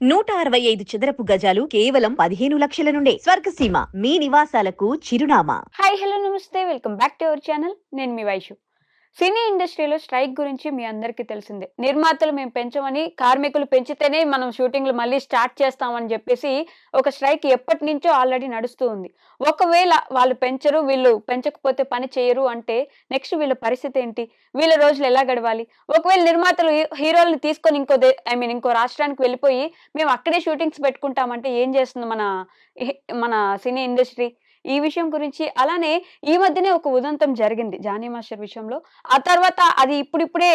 165 చదరపు గజాలు కేవలం 15 లక్షల నుండే స్వర్గసీమ మీ నివాసాలకు చిరునామా. హాయ్ హలో నమస్తే welcome back to our channel. నేను మీ వైషు. సినీ ఇండస్ట్రీలో స్ట్రైక్ గురించి మీ అందరికీ తెలిసిందే. నిర్మాతలు మేము పెంచమని, కార్మికులు పెంచితేనే మనం షూటింగ్లు మళ్ళీ స్టార్ట్ చేస్తామని చెప్పేసి ఒక స్ట్రైక్ ఎప్పటి నుంచో ఆల్రెడీ నడుస్తూ ఉంది. ఒకవేళ వాళ్ళు పెంచరు, వీళ్ళు పెంచకపోతే పని చేయరు అంటే నెక్స్ట్ వీళ్ళ పరిస్థితి ఏంటి? వీళ్ళ రోజులు ఎలా గడవాలి? ఒకవేళ నిర్మాతలు హీరోలను తీసుకొని ఇంకో రాష్ట్రానికి వెళ్ళిపోయి మేము అక్కడే షూటింగ్స్ పెట్టుకుంటామంటే ఏం చేస్తుంది మన సినీ ఇండస్ట్రీ? ఈ విషయం గురించి అలానే ఈ మధ్యనే ఒక ఉదంతం జరిగింది 'జానీ మాస్టర్' విషయంలో. ఆ తర్వాత అది ఇప్పుడిప్పుడే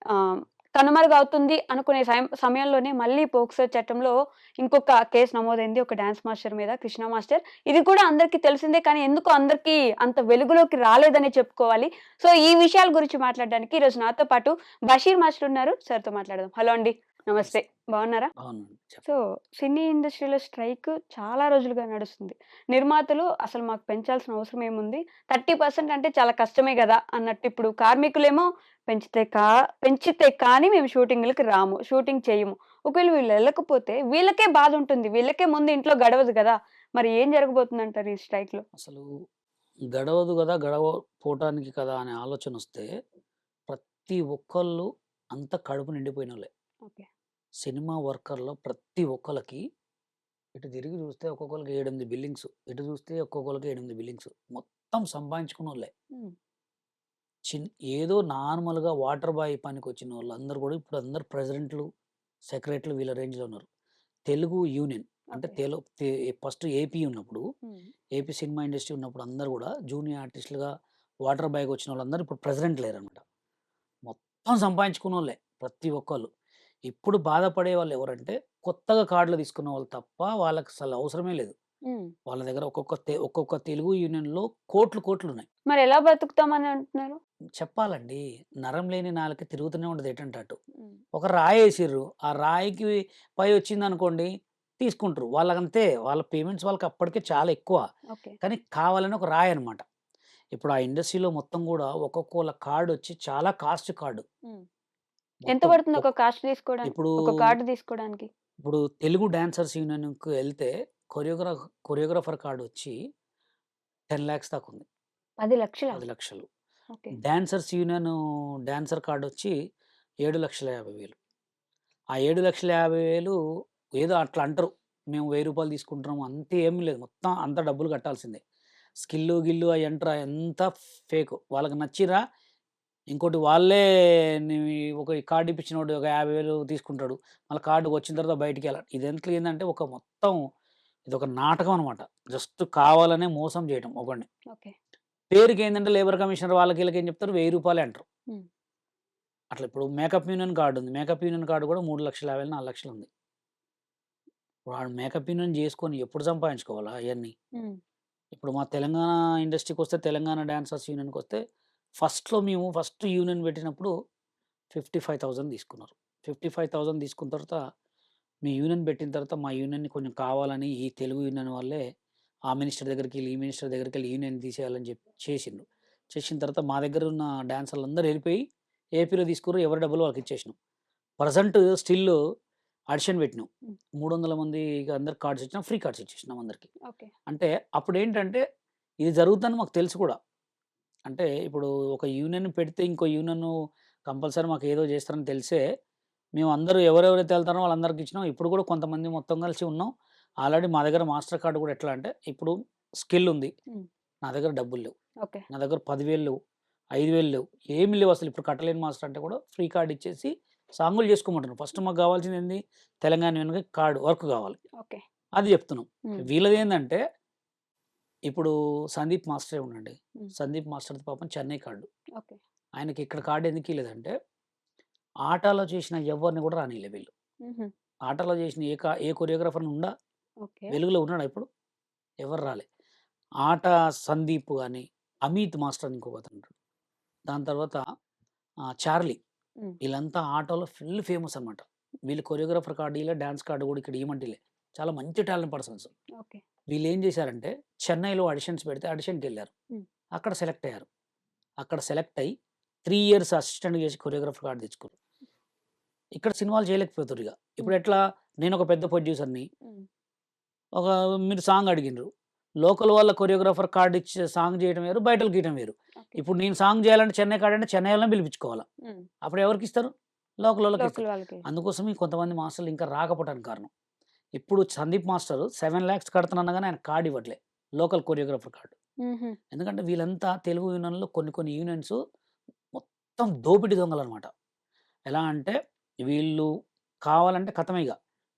ఆహ్, కనుమరుగవుతుంది అనుకునే సమయంలోనే మళ్ళీ పోక్సో చట్టంలో ఇంకొక కేసు నమోదైంది. ఒక డాన్స్ మాస్టర్ మీద, కృష్ణ మాస్టర్. ఇది కూడా అందరికీ తెలిసిందే, కానీ ఎందుకో అందరికీ అంత వెలుగులోకి రాలేదనే చెప్పుకోవాలి. సో, ఈ విషయాల గురించి మాట్లాడడానికి ఈరోజు నాతో పాటు బషీర్ మాస్టర్ ఉన్నారు. సార్‌తో మాట్లాడదాం. హలో అండి. నమస్తే. బాగున్నారా? అవునండి. సో, సినీ ఇండస్ట్రీలో స్ట్రైక్ చాలా రోజులుగా నడుస్తుంది. నిర్మాతలు అసలు మాకు పెంచాల్సిన అవసరం ఏముంది? 30% అంటే చాలా కష్టమే గదా! అన్నట్టు ఇప్పుడు కార్మికులేమో పెంచితే కానీ మేము షూటింగులకి రాము. షూటింగ్ చేయము. ఒకవేళ వీళ్ళు ఎళ్ళకపోతే వీళ్ళకే బాధుంటుంది. వీళ్ళకే ముందు ఇంట్లో గడవదు గదా! మరి ఏం జరగబోతుందంటారు ఈ స్ట్రైక్‌లో? అసలు గడవదు గదా! పోవటానికి కదా! అనే ఆలోచనొస్తే ప్రతి ఒక్కళ్ళు అంతా కడుపు నిండిపోయినోళ్ళే. ఓకే. సినిమా వర్కర్‌లో ప్రతి ఒక్కళ్ళకి ఇటు తిరిగి చూస్తే ఒక్కొక్కళ్ళకి 7, 8 బిల్డింగ్స్. ఇటు చూస్తే ఒక్కొక్కళ్ళకి 7, 8 బిల్డింగ్స్. మొత్తం సంపాదించుకున్నోళ్ళే. హ్మ్. ఏదో నార్మల్‌గా వాటర్ బాయ్ పనికొచ్చినోళ్ళందరూ గూడా ఇప్పుడు అందరూ ప్రెసిడెంట్‌లు, సెక్రటరీలు వీళ్ళ రేంజ్‌లో ఉన్నారు. తెలుగు యూనియన్ అంటే ఓకే. తెలు తె ఫస్ట్ ఏపీ ఉన్నప్పుడు, హ్మ్. ఏపీ సినిమా ఇండస్ట్రీ ఉన్నప్పుడు అందరూ గూడా జూనియర్ ఆర్టిస్ట్‌లుగా వాటర్ బాయ్‌గా వచ్చినోళ్ళందరూ ఇప్పుడు ప్రెసిడెంట్ లేరనమాట. మొత్తం సంపాదించుకున్నోళ్ళే ప్రతి ఒక్కళ్ళు. ఇప్పుడు బాధపడేవాళ్ళు ఎవరంటే కొత్తగా కార్డ్‌లు తీసుకున్న వాళ్ళు తప్ప వాళ్ళకసలు అవసరమే లేదు. హ్మ్. వాళ్ళ దగ్గర ఒక్కొక్క తెలుగు యూనియన్‌లో కోట్లు కోట్లున్నాయి. మరెలా బతుకుతామని అంటున్నారు? చెప్పాలండి. నరం లేని నాలుక తిరుగుతూనే ఉంటది ఎటంటే అటు. హ్మ్. ఒక రాయేసిర్రు. ఆ రాయికి పై వచ్చిందనుకోండి తీసుకుంటరు. వాళ్ళకంతే. వాళ్ళ పేమెంట్స్ వాళ్ళకి అప్పటికే చాలా ఎక్కువ. ఓకే. కానీ కావాలని ఒక రాయనమాట. ఇప్పుడు ఆ ఇండస్ట్రీలో మొత్తం గూడా ఒక్కొక్కళ్ళ కార్డొచ్చి చాలా కాస్ట్ కార్డ్. హ్మ్. ఎంత మొత్తం పడుతుంది ఒక కాస్ట్ తీసుకోవడానికి? ఇప్పుడు, ఒక కార్డ్ తీసుకోవడానికి? ఇప్పుడు తెలుగు డాన్సర్స్ యూనియన్‌కి ఎళ్తే కొరియోగ్రాఫర్ కార్డొచ్చి 10,00,000 దాకుంది. 10,00,000. 10,00,000. ఓకే. డాన్సర్స్ యూనియన్ డాన్సర్ కార్డొచ్చి 7,50,000. ఆ 7,50,000 ఏదో అట్లా అంటరు. మేము రూ. 1000 తీసుకుంటున్నాము. అంతే ఏమి లేదు. మొత్తం అంతా డబ్బులు కట్టాల్సిందే. స్కిల్లు, గిల్లు అయంటరా అంతా ఫేకు. వాళ్ళకి నచ్చిర్రా ఇంకోటి వాళ్ళే నీ ఒక కార్డ్ ఇప్పించినోడు ఒక 50,000 తీసుకుంటాడు. మళ్ళా కార్డ్ వచ్చిన తర్వాత బయటికెళ్ళాలి. ఇదంతా ఏందంటే ఒక మొత్తం ఇదొక నాటకం అనమాట. జస్ట్ కావాలనే మోసం చేయటం ఒకడిని. ఓకే. పేరుకేందంటే లేబర్ కమిషనర్ వాళ్ళకి ఈళ్ళకి ఏం చెప్తారు? రూ. 1000 అంటారు. హ్మ్. అట్లా ఇప్పుడు మేకప్ యూనియన్ కార్డ్ ఉంది. మేకప్ యూనియన్ కార్డ్ కూడా 3,50,000, 4,00,000 ఉంది. వాడు మేకప్ యూనియన్ చేసుకొని ఎప్పుడు సంపాదించుకోవాలా అయన్నీ? హ్మ్. ఇప్పుడు మా తెలంగాణ ఇండస్ట్రీకొస్తే తెలంగాణ డాన్సర్స్ యూనియన్‌కొస్తే ఫస్ట్ యూనియన్ పెట్టినప్పుడు 55,000 తీసుకున్నారు. 55,000 తీసుకున్న తర్వాత మీ యూనియన్ పెట్టిన తర్వాత మా యూనియన్‌ని కొంచెం కావాలని ఈ తెలుగు యూనియన్ వాళ్ళే ఆ మినిస్టర్ దగ్గరికెళ్ళి, ఈ మినిస్టర్ దగ్గరికెళ్ళి యూనియన్ తీసేయాలని చెప్పి చేసిండ్రు. చేసిన తర్వాత మా దగ్గర ఉన్న డాన్సర్లందరూ ఎళ్ళిపోయి ఏపీలో తీసుకుర్రు. ఎవరి డబ్బులు వాళ్ళకిచ్చేసినాం. ప్రెజెంట్ స్టిల్ ఆడిషన్ పెట్టినాం. హ్మ్. 300 మందికి అందరికి కార్డ్స్ ఇచ్చినాం. ఫ్రీ కార్డ్స్ ఇచ్చేసినాం అందరికి. ఓకే. అంటే అప్పుడేంటంటే ఇది జరుగుద్దని మాకు తెలుసు కూడా. అంటే ఇప్పుడు ఒక యూనియన్ పెడితే ఇంకో యూనియను కంపల్సరీ మాకేదో చేస్తారని తెలిసే మేమందరూ ఎవరెవరైతే ఎళ్తారో వాళ్ళందరికి ఇచ్చినాం. ఇప్పుడు కూడా కొంతమంది మొత్తం కలిసి ఉన్నాం. ఆల్రెడీ మా దగ్గర మాస్టర్ కార్డ్ కూడా ఎట్లా అంటే ఇప్పుడు స్కిల్ ఉంది. హ్మ్. నా దగ్గర డబ్బులు లేవు. ఓకే. నా దగ్గర 10,000 లేవు. 5,000 లేవు. ఏమి లేవు అసలు. ఇప్పుడు కట్టలేని మాస్టర్ అంటే కూడా ఫ్రీ కార్డ్ ఇచ్చేసి సాంగులు చేసుకోమంటున్నారు. ఫస్ట్ మాకు కావాల్సిందేంది తెలంగాణ యూనియన్‌కి కార్డ్ వర్క్ కావాలి. ఓకే. అది చెప్తున్నాం. హ్మ్. వీళ్ళదేందంటే ఇప్పుడు సందీప్ మాస్టరే ఉండండి. హ్మ్. సందీప్ మాస్టర్‌ది పాపం చెన్నై కార్డు. ఓకే. ఆయనకి ఇక్కడ కార్డ్ ఎందుకు ఇయలేదంటే ఆటాలో చేసిన ఎవ్వరిని కూడా రానీయలే వీళ్ళు. హుహు. ఆటలో చేసిన ఏ కొరియోగ్రాఫర్‌ని ఓకే. వెలుగులో ఉన్నాడా ఇప్పుడు? ఎవరు రాలే. ఆట సందీప్ గాని, అమిత్ మాస్టర్ అని ఇంకొకతనుంటాడు. దాని తర్వాత చార్లీ. హ్మ్. వీళ్ళంతా ఆటోలో ఫుల్ ఫేమస్ అనమాట. వీళ్ళు కొరియోగ్రాఫర్ కార్డ్ ఇయలే, డాన్స్ కార్డ్ కూడా ఇక్కడ ఇయమంటే ఈలే. చాలా మంచి టాలెంట్ పర్సన్స్. ఓకే. వీళ్ళేం చేశారంటే చెన్నైలో ఆడిషన్స్ పెడితే ఆడిషన్‌కెళ్లారు. హ్మ్. అక్కడ సెలెక్ట్ అయ్యారు. అక్కడ సెలెక్ట్ అయ్యి 3 ఇయర్స్ అసిస్టెంట్‌గా చేసి కొరియోగ్రాఫర్ కార్డ్ తెచ్చుకుర్రు. ఇక్కడ సినిమాలు చేయలేకపోతుర్రిగ. హ్మ్. ఇప్పుడెట్లా నేను ఒక పెద్ద ప్రొడ్యూసర్ని. హ్మ్. ఒక మీరు సాంగ్ అడిగిండ్రు. లోకల్ వాళ్ళ కొరియోగ్రాఫర్ కార్డ్ ఇచ్చి సాంగ్ చేయడం వేరు, బయటోళ్ళకి ఇయటం వేరు. ఓకే. ఇప్పుడు నేను సాంగ్ చేయాలంటే చెన్నై కార్డ్ అంటే చెన్నై వాళ్ళనే పిలిపించుకోవాలా. హ్మ్. అప్పుడు ఎవరికిస్తారు? లోకల్ వాళ్ళకి ఇస్తారు. లోకల్ వాళ్ళకి. అందుకోసం ఈ కొంతమంది మాస్టర్లు ఇంకా రాకపోవడానికి కారణం. ఇప్పుడు సందీప్ మాస్టర్ 7,00,000 కడతానన్నా గాని ఆయన కార్డ్ ఇవ్వట్లే. Local choreographer card. హుహు. ఎందుకంటే వీళ్ళంతా తెలుగు యూనియన్‌లో కొన్ని యూనియన్స్ మొత్తం దోపిడీ దొంగలనమాట. ఎలా అంటే వీళ్ళు కావాలంటే ఖతమే ఇగ.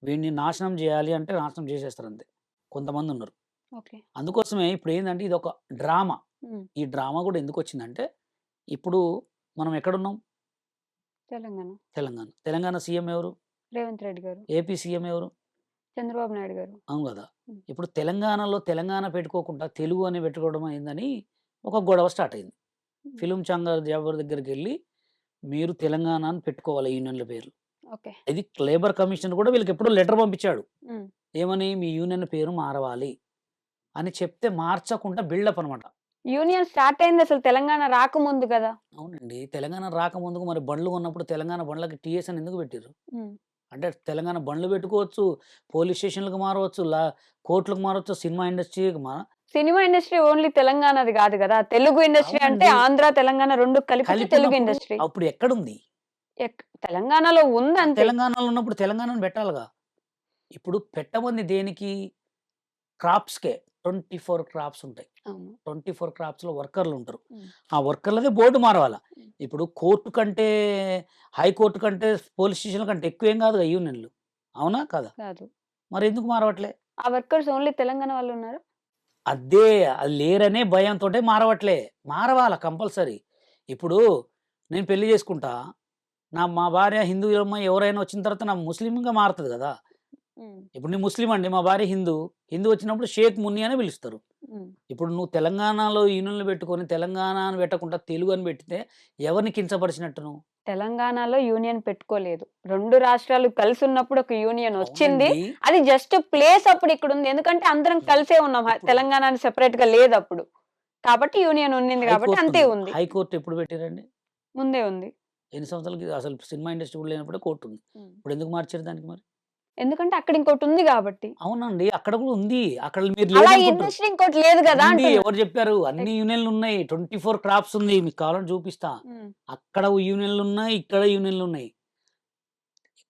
వీడిని నాశనం జేయాలి అంటే నాశనం జేసేస్తారంతే. కొంతమందున్నారు. ఓకే. అందుకోసమే ఇప్పుడేందంటే ఇదొక డ్రామా. హ్మ్. ఈ డ్రామా గూడా ఎందుకొచ్చిందంటే, ఇప్పుడు మనం ఎక్కడున్నాం? తెలంగాణ. తెలంగాణ. తెలంగాణ సీఎం ఎవరు? రేవంత్ రెడ్డి గారు. ఏపీ సీఎం ఎవరు? చంద్రబాబు నాయుడు గారు. అవును గదా! హ్మ్. ఇప్పుడు తెలంగాణలో తెలంగాణ పెట్టుకోకుండా తెలుగు అని పెట్టుకోవడం అయిందని ఒక గొడవ స్టార్ట్ అయింది. హ్మ్. ఫిల్మ్ ఛాంబర్ ఎవరి దగ్గరికెళ్ళి మీరు తెలంగాణ అని పెట్టుకోవాలి యూనియన్‌ల పేర్లు. ఓకే. ఇది లేబర్ కమిషనర్ గూడా వీళ్ళకెప్పుడో లెటర్ పంపించాడు. హ్మ్. ఏమని? మీ యూనియన్ పేరు మారవాలి అని చెప్తే మార్చకుండా బిల్డప్ అనమాట. యూనియన్ స్టార్ట్ అయింది అసలు తెలంగాణ రాకముందు గదా! అవునండి. తెలంగాణ రాకముందుకు మరి బండ్లు కొన్నప్పుడు తెలంగాణ బండ్లకి టీఎస్ అని ఎందుకు పెట్టిర్రు? హ్మ్. అంటే తెలంగాణ బండ్లు పెట్టుకోవచ్చు, పోలీస్ స్టేషన్‌లకు మారవచ్చు, కోర్ట్‌లకు మారవచ్చు, సినిమా ఇండస్ట్రీకి సినిమా ఇండస్ట్రీ ఓన్లీ తెలంగాణది గాదు గదా! తెలుగు ఇండస్ట్రీ అంటే అవునండి. ఆంధ్ర, తెలంగాణ 2 కలిపితే తెలుగు కలిపినప్పుడు ఇండస్ట్రీ. అప్పుడు ఎక్కడుంది? తెలంగాణలో ఉందంతే. తెలంగాణలో ఉన్నప్పుడు తెలంగాణను పెట్టాలిగా. ఇప్పుడు పెట్టమంది దేనికి? క్రాప్స్‌కే. 24 క్రాప్స్ ఉంటాయి. అవును. 24 క్రాప్స్‌లో వర్కర్‌లుంటరు. హ్మ్. ఆ వర్కర్‌లదే బోర్డ్ మారవాల. హ్మ్. ఇప్పుడు కోర్ట్ కంటే, హైకోర్ట్ కంటే, పోలీస్ స్టేషన్‌ల కంటే ఎక్కువేం గాదుగా యూనియన్‌లు. అవునా? కాదా? కాదు. మరెందుకు మారవట్లే? ఆ వర్కర్స్ ఓన్లీ తెలంగాణ వాళ్ళున్నారా? అదే. అది లేరనే భయంతోటే మారవట్లే. మారవాల కంపల్సరీ. ఇప్పుడు నేను పెళ్లి చేసుకుంటా. మా భార్య హిందువులమ్మ ఎవరైనా వచ్చిన తర్వాత నా ముస్లింగా మారుతది గదా! హ్మ్. ఇప్పుడు నేను ముస్లిం అండి. మా భార్య హిందూ. హిందూ వచ్చినప్పుడు షేక్ మున్ని అనే పిలుస్తారు. హ్మ్. ఇప్పుడు నువ్వు తెలంగాణలో యూనియన్‌లు పెట్టుకొని తెలంగాణ అని పెట్టకుండా తెలుగు అని పెట్టితే ఎవరిని కించపరిచినట్టు నువ్వు? తెలంగాణలో యూనియన్ పెట్టుకోలేదు. 2 రాష్ట్రాలు కలిసున్నప్పుడు ఒక యూనియన్ వచ్చింది. అవునండి. అది జస్ట్ ప్లేస్ అప్పుడు ఇక్కడుంది. ఎందుకంటే అందరం హ్మ్. కలిసే ఉన్నాం. ఇప్పుడు తెలంగాణ అని సెపరేట్‌గా లేదప్పుడు. కాబట్టి యూనియన్ ఉన్నింది కాబట్టి హైకోర్ట్ అంతే ఉంది. ఉంది. హైకోర్ట్ ఎప్పుడు పెట్టిరండి? ముందే ఉంది. ఎన్ని సంవత్సరాలకి అసలు సినిమా ఇండస్ట్రీ కూడా లేనప్పుడే కోర్ట్ ఉంది. హ్మ్. ఇప్పుడెందుకు మార్చారు దానికి మరి? ఎందుకంటే అక్కడ ఇంకోటుంది గాబట్టి. అవునండి. అక్కడ కూడా ఉంది. అక్కడ మీరు అలా ఈ లేదనుకుంటారు. ఇండస్ట్రీ ఇంకోటి లేదు గదా! ఉంది. అంటున్నా. ఎవరు చెప్పారు? అన్ని ఎక్ యూనియన్‌లున్నాయి. 24 క్రాప్స్ ఉంది. మీకు కావాలంటే చూపిస్తా. హ్మ్. అక్కడ యూనియన్‌లున్నాయి. ఇక్కడ యూనియన్‌లున్నాయి.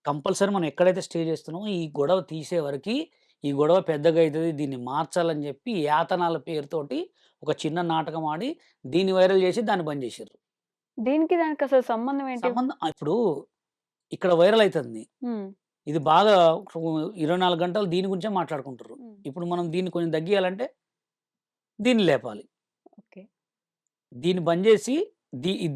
కంపల్సరీ మనం ఎక్కడైతే స్టే చేస్తున్నామో ఈ గొడవ తీసే వరకి ఈ గొడవ పెద్దగా అయితది. దీన్ని మార్చాలని చెప్పి యాతనాల పేరుతోటి ఒక చిన్న నాటకం ఆడి దీన్ని వైరల్ చేసి దాన్ని బంద్ చేసిర్రు. దీనికి దానికసలు సంబంధం ఏంటి? ఇప్పుడు ఇక్కడ వైరల్ అయితుంది. హ్మ్. ఇది బాగా 24 గంటలు దీని గురించే మాట్లాడుకుంటుర్రు. హ్మ్. ఇప్పుడు మనం దీన్ని కొంచెం తగ్గియాలంటే దీన్ని లేపాలి. ఓకే. దీన్ని బంద్ చేసి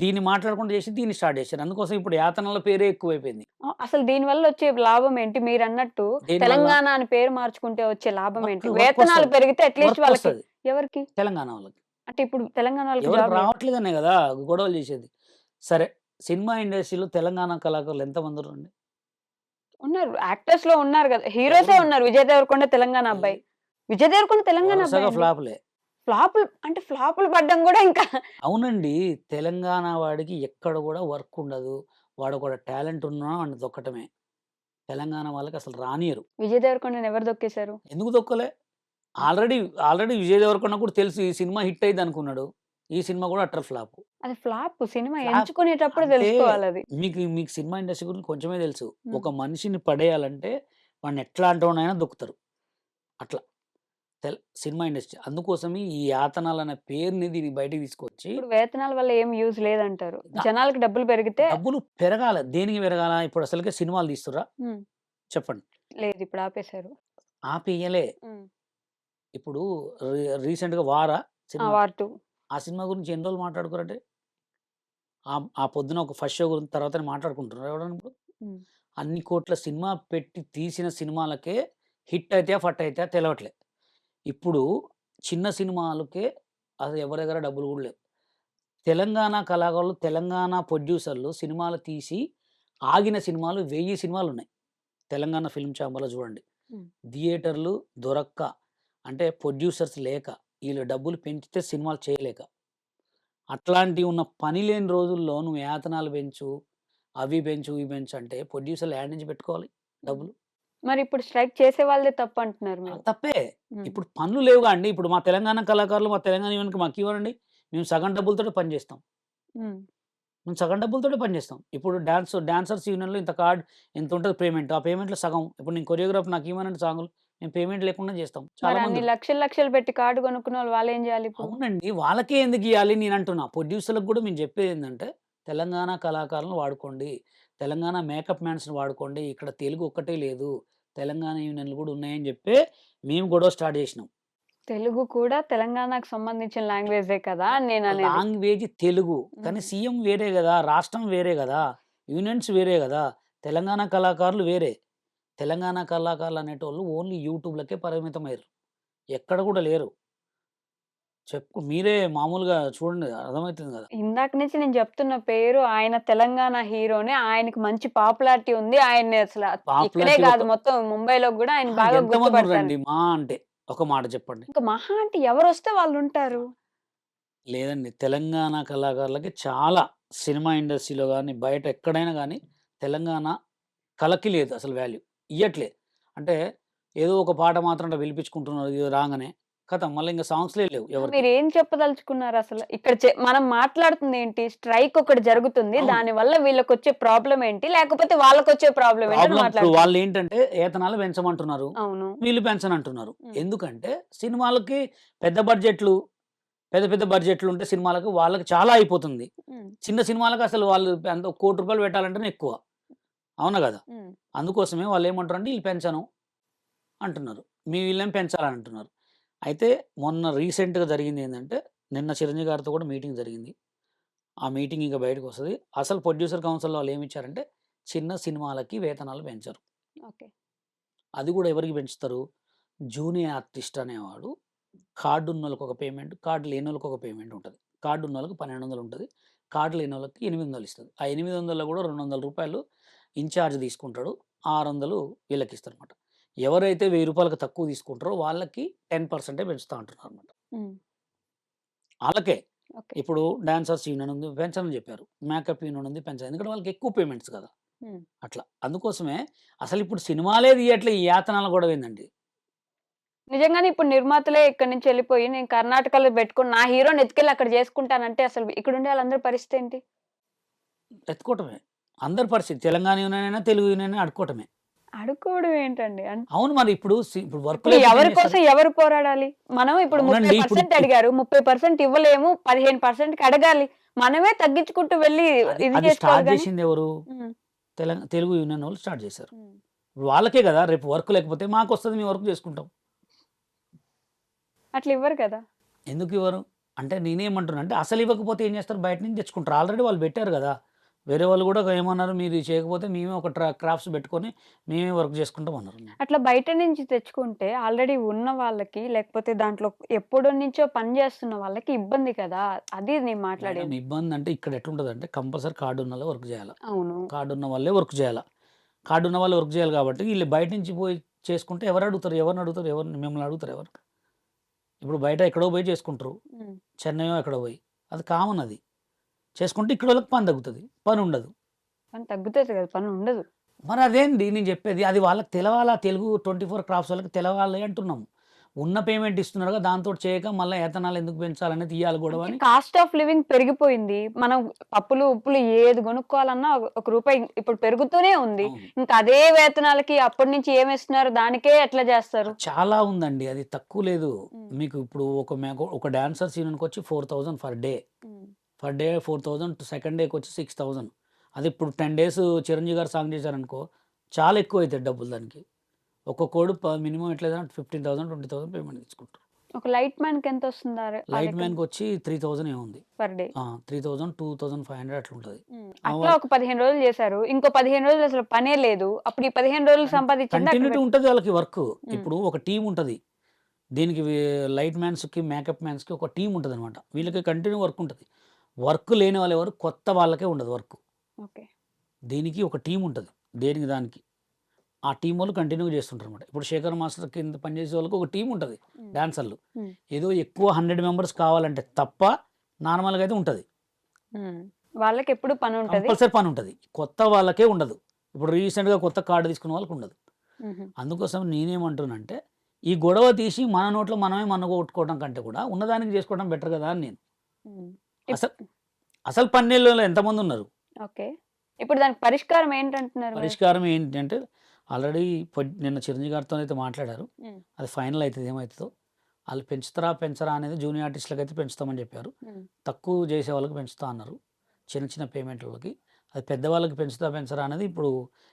దీన్ని మాట్లాడకుండా చేసి దీన్ని స్టార్ట్ చేశారు. అందుకోసం ఇప్పుడు యాతనల పేరే ఎక్కువైపోయింది. అసలు దీనివల్ల వచ్చే లాభం ఏంటి? మీరన్నట్టు దేనివల్ల? తెలంగాణ అని పేరు మార్చుకుంటే వచ్చే లాభం ఏంటి? వర్క్ వేతనాలు వస్తది. పెరిగితే అట్‌లీస్ట్ వర్క్ వాళ్ళకి వస్తది. ఎవరికి? తెలంగాణ వాళ్ళకి. అంటే ఇప్పుడు తెలంగాణ వాళ్ళకి ఎవరికి జాబ్‌లు రావట్లేదనే గదా! గొడవలు చేసేది. సరే సినిమా ఇండస్ట్రీలో తెలంగాణ కళాకారులు ఎంతమందుండ్రండి? ఉన్నారు. యాక్టర్స్‌లో ఉన్నారు గదా! హీరోసే ఎవరున్నారు? ఉన్నారు. 'విజయ్ దేవరకొండ' తెలంగాణ ఏ అబ్బాయి. 'విజయ్ దేవరకొండ' తెలంగాణ అబ్బాయే వరుసగా అండి. ఫ్లాపులే. ఫ్లాపులు పడ్డం గూడా ఇంకా అవునండి. తెలంగాణ వాడికి ఎక్కడ గూడా వర్క్ ఉండదు. వాడొక టాలెంట్ ఉన్నా వాడిని తొక్కటమే. తెలంగాణ వాళ్ళకి అసలు రానియరు. 'విజయ్ దేవరకొండ'ని ఎవరు దొక్కేసారు? ఎందుకు తొక్కలే? ఆల్రెడీ విజయ్ దేవరకొండ కూడా తెలుసు ఈ సినిమా హిట్ అయిద్దనుకున్నాడు. ఈ సినిమా కూడా అట్టర్ ఫ్లాపు. అది ఫ్లాప్. సినిమా ఫ్లాప్ ఎంచుకునేటప్పుడు అంటే తెలుసుకోవాలది. మీకు సినిమా ఇండస్ట్రీ గురించి కొంచెమే తెలుసు. హ్మ్. ఒక మనిషిని పడేయాలంటే వాడిని ఎట్లాంటోడినైనా దొక్కుతారు. అట్లా సినిమా ఇండస్ట్రీ. అందుకోసమే ఈ యాతనలనే పేరుని దీన్ని బయటికి తీసుకొచ్చి ఇప్పుడు వేతనాల వల్ల ఏం యూజ్ లేదంటారు. ద జనాలకి డబ్బులు పెరిగితే డబ్బులు పెరగాల. దేనికి పెరగాల? ఇప్పుడు అసలుకే సినిమాలు తీస్తుర్రా? హ్మ్. చెప్పండి. లేదు ఇప్పుడు ఆపేశారు. ఆపేయలే. హ్మ్. ఇప్పుడు రీసెంట్‌గా 'వారా' ఆ! సినిమా. 'వార్ 2' ఆ సినిమా గురించి ఎన్ని రోజులు మాట్లాడుకోరంటే ఆ పొద్దున ఒక ఫస్ట్ షో గురించి తర్వాతనే మాట్లాడుకుంటున్నారా ఎవడన్నా ఇప్పుడు? హ్మ్. అన్ని కోట్ల సినిమా పెట్టి తీసిన సినిమాలకే హిట్ అయితాయా? ఫట్ అయితాయా? తెలవట్లే. ఇప్పుడు చిన్న సినిమాలకే అసలు ఎవరి దగ్గర డబ్బులు గూడా లేవు. తెలంగాణ కళాకారులు, తెలంగాణ ప్రొడ్యూసర్‌లు సినిమాలు తీసి ఆగిన సినిమాలు 1000 సినిమాలున్నాయి. తెలంగాణ ఫిల్మ్ ఛాంబర్‌లో చూడండి. హ్మ్. థియేటర్‌లు దొరక్క అంటే ప్రొడ్యూసర్స్ లేక, ఈళ్ళు డబ్బులు పెంచితే సినిమాలు చేయలేక. అట్లాంటివి ఉన్న పని లేని రోజుల్లో నువ్వు యాతనాలు పెంచు, అవి పెంచు, ఇవి పెంచు అంటే ప్రొడ్యూసర్‌లు ఏడ నుంచి పెట్టుకోవాలి హ్మ్. డబ్బులు? మరి ఇప్పుడు స్ట్రైక్ చేసే వాళ్ళదే తప్పు అంటున్నారు మీరు. తప్పే. ఉమ్, ఇప్పుడు పనులు లేవుగా అండి. ఇప్పుడు మా తెలంగాణ కళాకారులు, మా తెలంగాణ యూనియన్‌కి మాకివ్వరండి. మేము సగం డబ్బులతోటే పని చేస్తాం. ఉమ్, మేము సగం డబ్బులతోటే పని చేస్తాం. ఇప్పుడు డాన్సర్స్ యూనియన్‌లో ఇంతుంటది పేమెంట్. ఆ పేమెంట్‌లో సగం ఇప్పుడు నేను కొరియోగ్రాఫర్ నాకివ్వనండి సాంగులు. మేము పేమెంట్ లేకుండా చేస్తాం. చాలా మరి అన్ని మందులు. లక్షలు లక్షలు పెట్టి కార్డు కొనుక్కున్న వాళ్ళు ఏం చేయాలి ఇప్పుడు? అవునండి. వాళ్ళకే ఎందుకియ్యాలి నేనంటున్నా. ప్రొడ్యూసర్‌లకు గూడా మేము చెప్పేదేందంటే, తెలంగాణ కళాకారులను వాడుకోండి. తెలంగాణ మేకప్ మ్యాన్స్‌ని వాడుకోండి. ఇక్కడ తెలుగు ఒక్కటే లేదు. తెలంగాణ యూనియన్‌లు గూడా ఉన్నాయని జెప్పే మేము గొడవ స్టార్ట్ జేసినాం. తెలుగు కూడా తెలంగాణకు సంబంధించిన లాంగ్వేజే కదా అని నేను అనేది. లాంగ్వేజ్ తెలుగు. కానీ ఉమ్, సీఎం వేరే గదా! రాష్ట్రం వేరే గదా! యూనియన్స్ వేరే గదా! తెలంగాణ కళాకారులు వేరే. తెలంగాణ కళాకారులు అనేటోళ్ళు ఓన్లీ యూట్యూబ్‌లకే పరిమితమయ్యిర్రు. ఎక్కడ గూడా లేరు. మీరే మామూలుగా చూడండి అర్థమైతుంది గదా! ఇందాక నుంచి నేను చెప్తున్న పేరు ఆయన తెలంగాణ హీరోనే. ఆయనకి మంచి పాపులారిటీ ఉంది. ఆయన్ని అసల ఇక్కడే పాపులారిటీ కాదు ఒక మొత్తం ముంబైలో గూడా ఆయన అహా! బాగా గుర్తుపడతారు. ఎంతమందుర్రండి మహా అంటే? ఒక మాట చెప్పండి. ఇంక మహా అంటే ఎవరొస్తే వాళ్ళుంటారు. లేదండి. తెలంగాణ కళాకారులకి చాలా సినిమా ఇండస్ట్రీలో గాని, బయట ఎక్కడైనా గాని తెలంగాణ కళకి లేదు అసలు వాల్యూ. ఇయ్యట్లే. అంటే ఏదో ఒక పాట మాత్రం అట్లా పిలిపించుకుంటున్నారు ఇది రాంగానే. ఖతం మళ్ళీ ఇంక సాంగ్స్‌లే లేవు ఎవరికీ. మీరేం చెప్పదలుచుకున్నారసల? ఇక్కడ మనం మాట్లాడుతుందేంటి? స్ట్రైక్ ఒకటి జరుగుతుంది. అవును. దానివల్ల వీళ్ళకొచ్చే ప్రాబ్లమ్ ఏంటి? లేకపోతే వాళ్ళకొచ్చే ప్రాబ్లమ్ ఏంటి అని ప్రాబ్లమ్ ఇప్పుడు మాట్లాడుతున్నాం. వాళ్ళేంటంటే ఏతనాలు పెంచమంటున్నారు. అవును. వీళ్ళు పెంచనంటున్నారు. హ్మ్. ఎందుకంటే సినిమాలకి పెద్ద బడ్జెట్‌లు, పెద్ద పెద్ద బడ్జెట్‌లుంటే సినిమాలకు వాళ్ళకి చాలా అయిపోతుంది. హ్మ్. చిన్న సినిమాలకు అసలు వాళ్ళు ఎంత రూ. 1,00,00,000 పెట్టాలంటేనే ఎక్కువ. అవునా గదా! హ్మ్. అందుకోసమే వాళ్ళేమంటారంటే ఈళ్ళు పెంచను అంటున్నారు. వీళ్ళేమో పెంచాలని అంటున్నారు. అయితే మొన్న రీసెంట్‌గా జరిగిందేందంటే, నిన్న చిరంజీవి గారితో కూడా మీటింగ్ జరిగింది. ఆ మీటింగ్ ఇంక బయటకొస్తది. అసలు ప్రొడ్యూసర్ కౌన్సిల్‌లో వాళ్ళేమిచ్చారంటే, చిన్న సినిమాలకి వేతనాలు పెంచరు. ఓకే. అది గూడా ఎవరికి పెంచుతారు? జూనియర్ ఆర్టిస్ట్ అనేవాడు కార్డున్నోళ్ళకొక పేమెంట్, కార్డ్ లేనోళ్ళకొక పేమెంట్ ఉంటది. కార్డున్నోళ్ళకి 1,200 ఉంటది. కార్డ్ లేనోళ్ళకి 800 ఇస్తది. ఆ 800లో గూడా రూ. 200 ఇన్‌చార్జ్ తీసుకుంటాడు. 600 వీళ్ళకిస్తారనమాట. ఎవరైతే రూ. 1000కి తక్కువ తీసుకుంటారో వాళ్ళకి 10% పెంచుతా అంటున్నారనమాట. హ్మ్. ఆళ్ళకే. ఓకే. ఇప్పుడు డాన్సర్స్ యూనియన్ ఉంది పెంచనని చెప్పారు. మేకప్ యూనియన్ ఉంది పెంచను. ఎందుకంటే వాళ్ళకి ఎక్కువ పేమెంట్స్ గదా! హ్మ్. అట్లా. అందుకోసమే అసలిప్పుడు సినిమాలే తీయట్లే ఈ యాతనాల గొడవేందండి? నిజంగానే ఇప్పుడు నిర్మాతలే ఇక్కడి నుంచి ఎళ్ళిపోయి నేను కర్ణాటకలో పెట్టుకొని నా హీరోని ఎత్తుకెళ్ళి అక్కడ చేసుకుంటానంటే అసలు ఇక్కడుండే వాళ్ళందరి పరిస్థితి ఏంటి? ఎత్తుకోవటమే. అందరి పరిస్థితి తెలంగాణ యూనియన్ అయినా, తెలుగు యూనియన్ అయినా అడుక్కోవటమే. అడుక్కోవడం ఏంటండి? అవును మరి ఇప్పుడు వర్క్ ఇప్పుడు లేకపోతే ఏం ఎవరి చేస్తారు? కోసం ఎవరు పోరాడాలి? మనం ఇప్పుడు అవునండి. ఇప్పుడు 30% అడిగారు. 30% ఇవ్వలేము. 15%కి అడగాలి. మనమే తగ్గించుకుంటూ వెళ్లి అది ఇది అది చేసుకోవాలి స్టార్ట్ గానీ జేసిందెవరు? హ్మ్. తెలుగు యూనియన్ వోళ్ళు స్టార్ట్ జేశారు. హ్మ్. వాళ్ళకే గదా! రేపు వర్క్ లేకపోతే మాకొస్తది మేము వర్క్ జేసుకుంటాం. అట్లా ఇవ్వరు కదా! ఎందుకివ్వరు? అంటే నేనేమంటున్నా అంటే అసలివ్వకపోతే ఏం జేస్తారు? బయట నుంచి తెచ్చుకుంటారు. ఆల్రెడీ వాళ్ళు పెట్టారు గదా! వేరే వాళ్ళు గూడా ఏమన్నారు? మీరు ఇది చేయకపోతే మేమే ఒక క్రాఫ్ట్స్ పెట్టుకొని మేమే వర్క్ జేసుకుంటాం అన్నారు. అట్లా బయట నుంచి తెచ్చుకుంటే ఆల్రెడీ ఉన్న వాళ్ళకి లేకపోతే దాంట్లో ఎప్పటినుంచో పని చేస్తున్న వాళ్ళకి ఇబ్బంది కదా! అది నేను మేడం మాట్లాడేది. ఇబ్బందంటే ఇక్కడ ఎట్లుంటదంటే కంపల్సరీ కార్డున్నోళ్ళే వర్క్ జేయాల. అవును. కార్డున్న వాళ్ళే వర్క్ జేయాల. కార్డున్న వాళ్ళు వర్క్ జేయాలి గాబట్టి ఈళ్ళు బయట నుంచి పోయి చేసుకుంటే ఎవరడుగుతారు? ఎవరినడుగుతారు? మిమ్మల్ని అడుగుతారా ఎవరు? ఇప్పుడు బయట ఎక్కడో పోయి చేసుకుంటారు. హ్మ్. చెన్నైయో ఎక్కడో పోయి. అది కామన్ అది. చేసుకుంటే ఇక్కడోళ్ళకి పని తగ్గుతది. పనుండదు. పని తగ్గుతది కదా! పని ఉండదు. మరి అదేండి నేను చెప్పేది. అది వాళ్ళకి తెలవాలా తెలుగు 24 క్రాఫ్ట్స్ వాళ్ళకి తెలవాలి అంటున్నాం. ఉన్న పేమెంట్ ఇస్తున్నారుగా దాంతోటి చేయక మళ్ళా ఏతనాలు ఎందుకు పెంచాలని తీయాలి గొడవ అంటే అని కాస్ట్ ఆఫ్ లివింగ్ పెరిగిపోయింది. మనం పప్పులు, ఉప్పులు ఏది కొనుక్కోవాలన్నా ఒక రూపాయి ఇప్పుడు పెరుగుతూనే ఉంది. అవును. ఇంకా అదే వేతనాలకి అప్పటి నుంచి ఏమిస్తున్నారు దానికే ఎట్లా చేస్తారు? చాలా ఉందండి. అది తక్కువ లేదు. హ్మ్. మీకు ఇప్పుడు ఒక డాన్సర్స్ యూనియన్‌కొచ్చి 4,000 పర్ డే. హ్మ్. పర్ డే 4,000 సెకండ్ డేకొచ్చి 6,000 అది ఇప్పుడు 10 డేస్ చిరంజీవి గారు సాంగ్ చేశారనుకో చాలా ఎక్కువైతాయి డబ్బులు దానికి. ఒక్కొక్కోడు మినిమమ్ ఎట్లా లేదన్నా 15,000, 20,000 పేమెంట్ తీసుకుంటారు. ఒక లైట్ మ్యాన్‌కి ఎంతొస్తుంది ఆ లైట్ లెక్కన? మ్యాన్‌కొచ్చి 3,000 ఏమో ఉంది. Per day. 3,000, 2,500 అట్లుంటది. హ్మ్. ఆ! అట్లా ఒక 15 రోజులు చేశారు. ఇంకో 15 రోజులు అసలు పనే లేదు. అప్పుడు ఈ 15 రోజులు సంపాదించింది అక్కడ కంటిన్యూటీ ఉంటది వాళ్ళకి వర్కు. హ్మ్. ఇప్పుడు ఒక టీమ్ ఉంటది. దీనికి లైట్ మ్యాన్స్‌కి, మేకప్ మ్యాన్స్‌కి ఒక టీమ్ ఉంటదనమాట. హ్మ్. వీళ్ళకి కంటిన్యూ వర్క్ ఉంటది. వర్క్ లేని వాళ్ళెవరు కొత్త వాళ్ళకే ఉండదు వర్క్. ఓకే. దీనికి ఒక టీమ్ ఉంటది. దేనికి దానికి. ఆ టీమ్ వోళ్ళు కంటిన్యూ‌గా చేస్తుంటారనమాట. ఇప్పుడు 'శేఖర్ మాస్టర్' కింద పనిచేసే వాళ్ళకి ఒక టీమ్ ఉంటది. హ్మ్. డాన్సర్లు. హ్మ్. ఏదో ఎక్కువ 100 మెంబర్స్ కావాలంటే తప్ప నార్మల్‌గా అయితే ఉంటది. హ్మ్. వాళ్ళకెప్పుడు పనుంటది. కంపల్సరీ పనుంటది. కొత్త వాళ్ళకే ఉండదు. ఇప్పుడు రీసెంట్‌గా కొత్త కార్డ్ తీసుకున్న వాళ్ళకుండదు. హుహు. అందుకోసం నేనేమంటున్నానంటే, ఈ గొడవ తీసి మన నోట్లో మనమే కొట్టుకోవడం కంటే కూడా ఉన్నదానికి చేసుకోవడం బెటర్ కదా అని నేను. హ్మ్. అసలు అసలు పన్నీళ్ళలో ఎంతమందున్నారు? ఓకే. ఇప్పుడు దానికి పరిష్కారం ఏంటంటున్నారు మీరు? పరిష్కారం ఏంటంటే ఆల్రెడీ నిన్న చిరంజీవి గారితోనైతే మాట్లాడారు. హ్మ్. అది ఫైనల్ అయితది ఏమైతదో. ఆళ్ళు పెంచుతారా, పెంచరా అనేది జూనియర్ ఆర్టిస్ట్‌లకైతే పెంచుతామని జెప్పారు. హ్మ్. తక్కువ జేసే వాళ్ళకి పెంచుతా అన్నారు. చిన్న చిన్న పేమెంట్‌లకి. అది పెద్దవాళ్ళకి పెంచుతా, పెంచరా అనేది ఇప్పుడు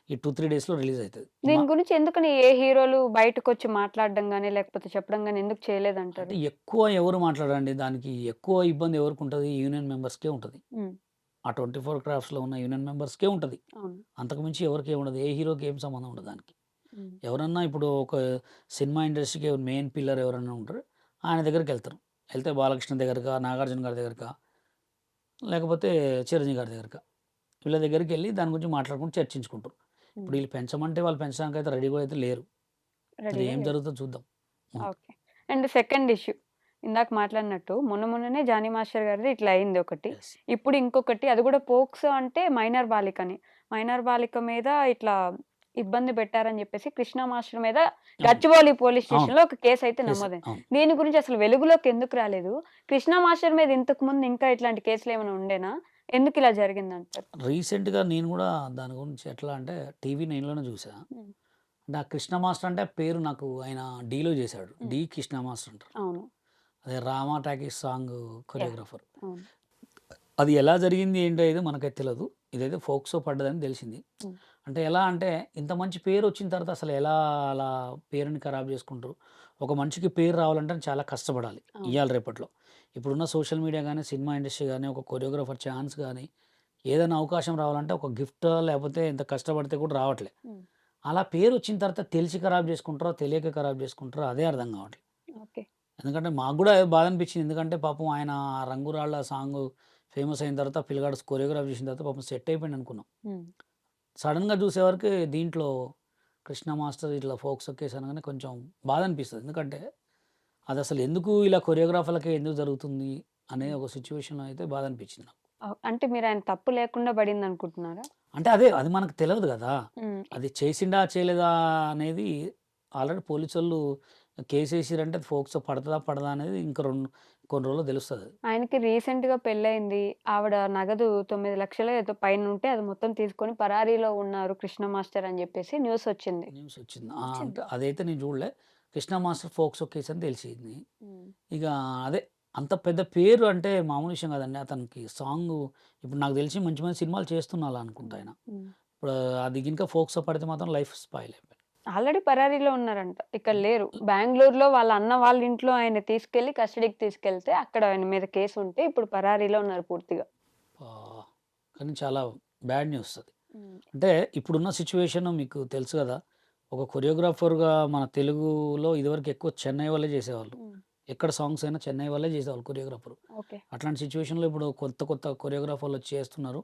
ఈ 2, 3 డేస్‌లో రిలీజ్ అయితది. దీని గురించి ఎందుకని ఏ హీరోలు బయటకొచ్చి మాట్లాడడం గాని, లేకపోతే చెప్పడం గాని ఎందుకు అంటే చేయలేదంటారు? ఎక్కువ ఎవరు మాట్లాడరండి. దానికి ఎక్కువ ఇబ్బంది ఎవరికుంటది? యూనియన్ మెంబర్స్‌కే ఉంటది. హ్మ్. ఆ 24 క్రాఫ్ట్స్‌లో ఉన్న యూనియన్ మెంబర్స్‌కే ఉంటది. అవును. అంతకు మించి ఎవరికేం ఉండదు. ఏ హీరోకి ఏం సంబంధం ఉండదు దానికి. హ్మ్. ఎవరన్నా ఇప్పుడు ఒక సినిమా ఇండస్ట్రీకి మెయిన్ పిల్లర్ ఎవరన్నా ఉంటారో ఆయన దగ్గరికెళ్తారు. ఎళ్తే బాలకృష్ణ దగ్గరకా, నాగార్జున గారి దగ్గరకా, లేకపోతే చిరంజీవి గారి దగ్గరకా. వీళ్ళ దగ్గరికెళ్ళి దాని గురించి మాట్లాడుకొని చర్చించుకుంటారు. ఇప్పుడు హ్మ్. వీళ్ళు పెంచమంటే వాళ్ళు పెంచడానికైతే రెడీగా అయితే లేరు. మరి రెడీగా ఏం లేరు. జరుగుతుందో చూద్దాం. ముందు. ఓకే. అండ్ సెకండ్ ఇష్యూ ఇందాక మాట్లాడినట్టు మొన్ననే జానీ మాస్టర్ గారిది ఇట్లా అయింది ఒకటి. యెస్. ఇప్పుడు ఇంకొకటి అది కూడా పోక్సో అంటే మైనర్ బాలికని. మైనర్ బాలిక మీద ఇట్లా ఇబ్బంది పెట్టారని చెప్పేసి కృష్ణ మాస్టర్ మీద అవును. గచ్చిబౌలి పోలీస్ అవును. స్టేషన్‌లో ఒక కేస్ అయితే కేసు. నమోదైంది. అవును. దీని గురించి అసలు వెలుగులోకి ఎందుకు రాలేదు? కృష్ణ మాస్టర్ మీద ఇంతకు ముందు ఇంకా ఇట్లాంటి కేసులు ఏమైనా ఉండేనా? ఎందుకు ఇలా జరిగిందంటారు? రీసెంట్‌గా నేను గూడా దాని గురించి ఎట్లా అంటే టీవీ నైన్‌లోనే చూసా. హ్మ్. అంటే ఆ కృష్ణ మాస్టర్ అంటే పేరు నాకు ఆయన 'డీ'లో చేశాడు. హ్మ్. 'డి కృష్ణ మాస్టర్' అంటారు. అవును. అదే 'Rama talkies' song yeah! Choreographer. అవును. అది ఎలా జరిగింది ఏంటి అనేది మనకైతే తెలవదు. ఇదైతే ఫోక్సో పడ్డదని తెలిసింది. హ్మ్. అంటే ఎలా అంటే ఇంత మంచి పేరొచ్చిన తర్వాత అసలు ఎలా అలా పేరుని ఖరాబ్ చేసుకుంటారు? ఒక మనిషికి పేరు రావాలంటే చాలా కష్టపడాలి అవును. ఇయ్యాల రేపట్లో. ఇప్పుడున్న సోషల్ మీడియా గాని, సినిమా ఇండస్ట్రీ గాని, ఒక కొరియోగ్రాఫర్ ఛాన్స్ గాని, ఏదైనా అవకాశం రావాలంటే ఒక గిఫ్టో లేకపోతే ఎంత కష్టపడితే కూడా రావట్లే. హ్మ్. అలా పేరొచ్చిన తర్వాత తెలిసి ఖరాబ్ చేసుకుంటారో, తెలియక ఖరాబ్ చేసుకుంటారో అదే అర్థం కావట్లే. ఓకే. ఎందుకంటే మాకు గూడా బాధ అనిపించింది. ఎందుకంటే పాపం ఆయన 'రంగురాళ్ళ' సాంగు ఫేమస్ అయిన తర్వాత పిల్లగాడు కొరియోగ్రాఫ్ చేసిన తర్వాత పాపం సెట్ అయిపోయిండు అనుకున్నాం. హ్మ్. సడెన్‌గా చూసేవరకి దీంట్లో 'కృష్ణ మాస్టర్' ఇట్లా ఫోక్సో కేస్ అనగానే కొంచెం బాధ అనిపిస్తది. ఎందుకంటే అదసలు ఎందుకు ఇలా కొరియోగ్రాఫర్‌లకే ఎందుకు జరుగుతుంది అనే హ్మ్. ఒక సిట్యుయేషన్‌లో అయితే బాధ అనిపించింది నాకు. అంటే మీరాయన తప్పు లేకుండా పడిందనుకుంటున్నారా? అంటే అదే అది మనకు తెలవదు గదా! హ్మ్. అది చేసిండా చేయలేదా అనేది ఆల్రెడీ పోలీసోళ్ళు కేసేసిర్రంటే అది ఫోక్సో పడతదా పడదా అనేది ఇంకా కొన్ని రోజుల్లో తెలుస్తదది. ఆయనకి రీసెంట్‌గా పెళ్లయింది. ఆవిడ నగదు 9,00,000 ఏదో పైనుంటే అది మొత్తం తీసుకొని పరారీలో ఉన్నారు కృష్ణ మాస్టర్ అని జెప్పేసి న్యూసొచ్చింది. న్యూసొచ్చింది. వచ్చింది. అంటే అదైతే నేను చూడలే. 'కృష్ణ మాస్టర్' ఫోక్సో కేస్ అని తెలిసింది. హ్మ్. ఇక అదే అంత పెద్ద పేరు అంటే మామూలు విషయం కాదండి. అతనికి సాంగు ఇప్పుడు నాకు తెలిసి మంచి మంచి సినిమాలు చేస్తున్నా అనుకుంటా హ్మ్. ఆయన. హ్మ్. ఇప్పుడు అది గినుక ఫోక్సో పడితే మాత్రం లైఫ్ స్పాయిల్ అయిపోయింది. ఆల్రెడీ పరారీలో ఉన్నారంట. ఇక్కడ హ్మ్. లేరు. బెంగుళూరులో వాళ్ళ అన్న వాళ్ళ ఇంట్లో ఆయన్ని తీసుకెళ్ళి కస్టడీకి తీసుకెళ్తే అక్కడ ఆయన మీద కేసుంటే ఇప్పుడు పరారీలో ఉన్నారు పూర్తిగా. ఆహ్, కానీ చాలా బ్యాడ్ న్యూస్ అది. హ్మ్. అంటే ఇప్పుడున్న సిట్యుయేషన్ మీకు తెలుసు గదా! ఒక కొరియోగ్రాఫర్‌గా మన తెలుగులో ఇదివరకు ఎక్కువ చెన్నై వాళ్ళే చేసేవాళ్ళు. హ్మ్. ఎక్కడ సాంగ్స్ అయినా చెన్నై వాళ్ళే చేసేవాళ్ళు కొరియోగ్రాఫర్. ఓకే. అట్లాంటి సిట్యుయేషన్‌లో ఇప్పుడు కొత్త కొత్త కొరియోగ్రాఫర్‌లొచ్చి చేస్తున్నారు.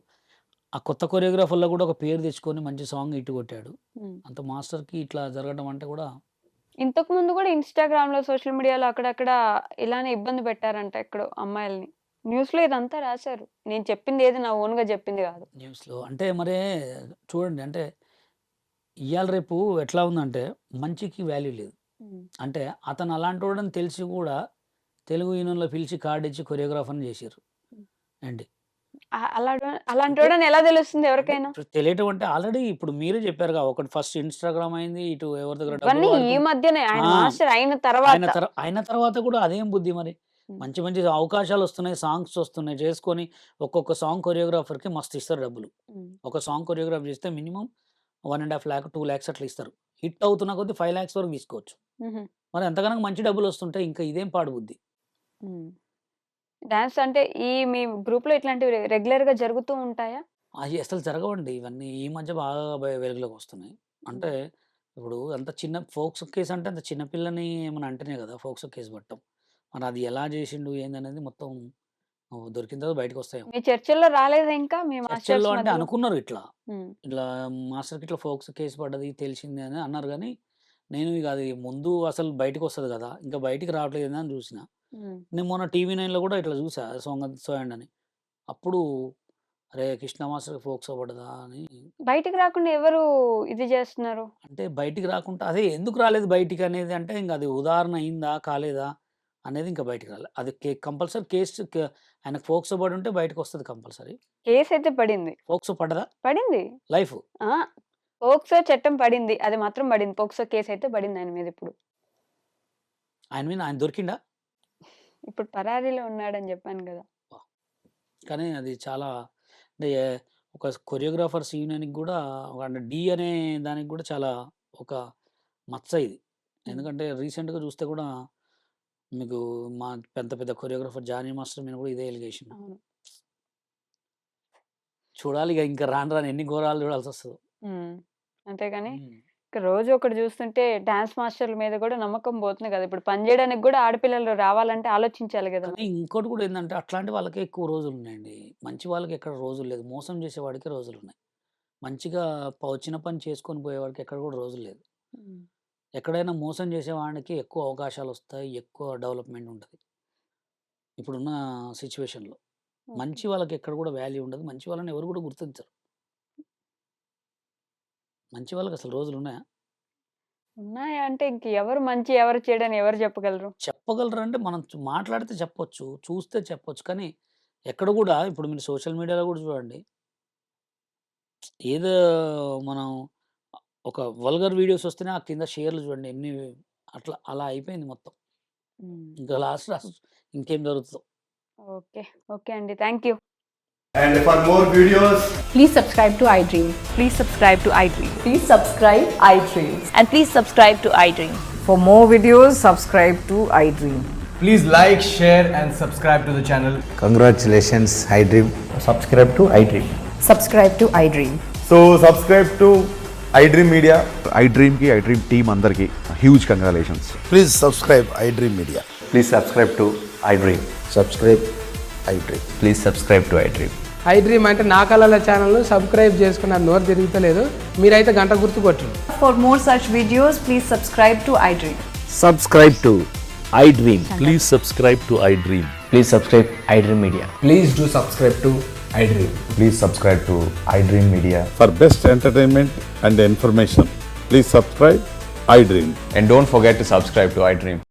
ఆ కొత్త కొరియోగ్రాఫర్‌లో గూడా ఒక పేరు తెచ్చుకొని మంచి సాంగ్ హిట్ కొట్టాడు. హ్మ్. అంత మాస్టర్‌కి ఇట్లా జరగడం అంటే గూడా ఇంతకు ముందు గూడా ఇన్‌స్టాగ్రామ్‌లో, సోషల్ మీడియాలో అక్కడక్కడ ఇలానే ఇబ్బంది పెట్టారంట ఎక్కడో అమ్మాయిల్ని. న్యూస్‌లో ఇదంతా రాసారు. నేను చెప్పింది ఏది నా ఓన్‌గా చెప్పింది గాదు. న్యూస్‌లో అంటే మరే చూడండి అంటే ఇయాల రేపు ఎట్లా ఉందంటే మంచికి వాల్యూ లేదు. హ్మ్. అంటే అతను అలాంటోడని తెలిసి గూడా తెలుగు యూనియన్‌లో పిలిచి కార్డిచ్చి కొరియోగ్రాఫర్‌ని జేసిర్రు. హ్మ్. ఏంటి అంటే అలాంటోడని ఎలా తెలుస్తుంది అంటే ఎవరికైనా? ఇప్పుడు తెలియటం అంటే ఆల్రెడీ ఇప్పుడు మీరే చెప్పారుగా ఒకటి ఫస్ట్ ఇన్‌స్టాగ్రామ్ అయింది. ఇటు ఎవరి దగ్గర డబ్బులు ఇవన్నీ ఈ వాడుకుంటూ మధ్యనే ఆయన ఆ! మాస్టర్ అయిన తర్వాత. అయిన తర్వాత కూడా అదేం బుద్ధి మరి. హ్మ్. మంచి మంచి అవకాశాలొస్తున్నాయి. సాంగ్స్ వస్తున్నాయి. చేసుకొని ఒక్కొక్క సాంగ్ కొరియోగ్రాఫర్‌కి మస్తు ఇస్తారు డబ్బులు. హ్మ్. ఒక సాంగ్ కొరియోగ్రాఫ్ చేస్తే మినిమమ్ 1,50,000 2,00,000 అట్లా ఇస్తారు. హిట్ అవుతున్న కొద్దీ 5,00,000 వరకు తీసుకోవచ్చు. హుహు. మరి అంతగనం మంచి డబ్బులొస్తుంటే ఇంకా ఇదేం పాడు బుద్ధి. హ్మ్. డాన్స్ అంటే మీ గ్రూప్‌లో ఇట్లాంటివి రెగ్యులర్‌గా జరుగుతూ ఉంటాయా? అయి అసలు జరగవండి. ఇవన్నీ ఈ మధ్య బాగా వెలుగులోకొస్తున్నాయి. అంటే హ్మ్. ఇప్పుడు అంత చిన్న ఫోక్సో కేస్ అంటే అంత చిన్న పిల్లని ఏమన్నా అంటేనే కదా! ఫోక్సో కేస్ పడటం. మరి అది ఎలా చేసిండు ఏందనేది మొత్తం దొరికిన తర్వాత బయటకొస్తాయేమో. మీ చర్చల్లో రాలేదా ఇంకా మీ చర్చల్లో మాస్టర్స్ అంటే మధ్యలో? అనుకున్నారు ఇట్లా. హ్మ్. ఇట్లా మాస్టర్‌కి ఇట్లా ఫోక్సో కేస్ పడ్డది తెలిసింది అని అన్నారు గానీ, నేను ఇగ అది ముందు అసలు బయటికొస్తది కదా! ఇంకా బయటికి రావట్లేదని చూసిన. హ్మ్. నేను మొన్న టీవీ నైన్‌లో కూడా ఇట్లా చూసా. సో అండ్ అని. అప్పుడు అరే కృష్ణ మాస్టర్ ఫోక్స్ అవ్వడదా అని. బయటికి రాకుండా ఎవరు ఇది చేస్తున్నారు? అంటే బయటికి రాకుండా అదే ఎందుకు రాలేదు బయటికి అనేది అంటే ఇంక అది ఉదాహరణ అయిందా కాలేదా అనేది ఇంకా బయటికి రాలేదు. అది కంపల్సరీ ఆయనకు ఫోక్స్ పడి ఉంటే బయటకు వస్తుంది కంపల్సరీ. కేస్ అయితే పడింది. ఫోక్స్ పడదా పడింది. లైఫ్ ఆ! పోక్సో చట్టం పడింది. అది మాత్రం పడింది. పోక్సో కేస్ అయితే పడింది ఆయన మీద ఇప్పుడు. ఆయన మీద ఆయన దొరికిండా. ఇప్పుడు పరారీలో ఉన్నాడని చెప్పాను కదా! కానీ అది చాలా అంటే ఒక కొరియోగ్రాఫర్స్ యూనియన్‌కి గూడా అంటే డి అనే దానికి గూడా చాలా ఒక మచ్చ ఇది. ఎందుకంటే రీసెంట్‌గా చూస్తే కూడా మీకు మా పెద్ద పెద్ద కొరియోగ్రాఫర్ జానీ మాస్టర్ మీద కూడా ఇదే ఎలిగేషన్. అవును. చూడాలి ఇగ ఇంకా రాను రాను ఎన్ని ఘోరాలు చూడాల్సొస్తదో. అంతేగాని హ్మ్. రోజు ఒకటి చూస్తుంటే డాన్స్ మాస్టర్ల మీద కూడా నమ్మకం పోతుంది కదా! ఇప్పుడు పని చేయడానికి కూడా ఆడపిల్లలు రావాలంటే ఆలోచించాలి కదా! కానీ ఇంకోటి కూడా ఏందంటే అట్లాంటి వాళ్ళకే ఎక్కువ రోజులున్నాయండి. మంచి వాళ్ళకి ఎక్కడ రోజులు లేదు. మోసం చేసేవాడికే రోజులున్నాయి. మంచిగా వచ్చిన పని చేసుకొని పోయేవాడికి ఎక్కడ కూడా రోజులు లేదు. హ్మ్. ఎక్కడైనా మోసం చేసేవాడికి ఎక్కువ అవకాశాలొస్తాయి. ఎక్కువ డెవలప్‌మెంట్ ఉంటది. ఇప్పుడున్న సిట్యుయేషన్‌లో. ఓకే. మంచి వాళ్ళకి ఎక్కడ కూడా వాల్యూ ఉండదు. మంచి వాళ్ళని ఎవరు కూడా గుర్తించరు. మంచి వాళ్ళకి అసలు రోజులున్నాయా? ఉన్నాయా అంటే ఇంక ఎవరు మంచి, ఎవరు చెడని ఎవరు చెప్పగలరు? చెప్పగలరంటే మనం మాట్లాడితే చెప్పొచ్చు. చూస్తే చెప్పొచ్చు. కానీ ఎక్కడ కూడా ఇప్పుడు మీరు సోషల్ మీడియాలో కూడా చూడండి. ఏదో మనం ఒక వల్గర్ వీడియోస్ వస్తేనే ఆ కింద షేర్‌లు చూడండి ఎన్ని అలా అయిపోయింది మొత్తం. హ్మ్. ఇంకా లాస్ట్ ఇంకేం జరుగుతదో. ఓకే. ఓకే అండి. Thank you. And for more videos, Please subscribe to iDream. Please subscribe to iDream. Please subscribe iDream. And please subscribe to iDream. For more videos, subscribe to iDream. please like, share, and subscribe to the channel. Congratulations, iDream. subscribe to iDream. Subscribe to iDream. So subscribe to iDream Media. iDream team అందరికి huge congratulations. Please subscribe iDream Media. Please subscribe to iDream. Subscribe iDream. Please subscribe to iDream. iDream అంటే నా కళల ఛానల్ను subscribe చేసుకున్న నోరు తిరుగుతలేదు. మీరైతే గంట గుర్తు కొట్టండి. For more such videos, please subscribe to iDream. Subscribe to iDream. Please subscribe to iDream. Please subscribe iDream Media. Please do subscribe to iDream. Please subscribe to iDream Media. For best entertainment and information, please subscribe iDream. And don't forget to subscribe to iDream.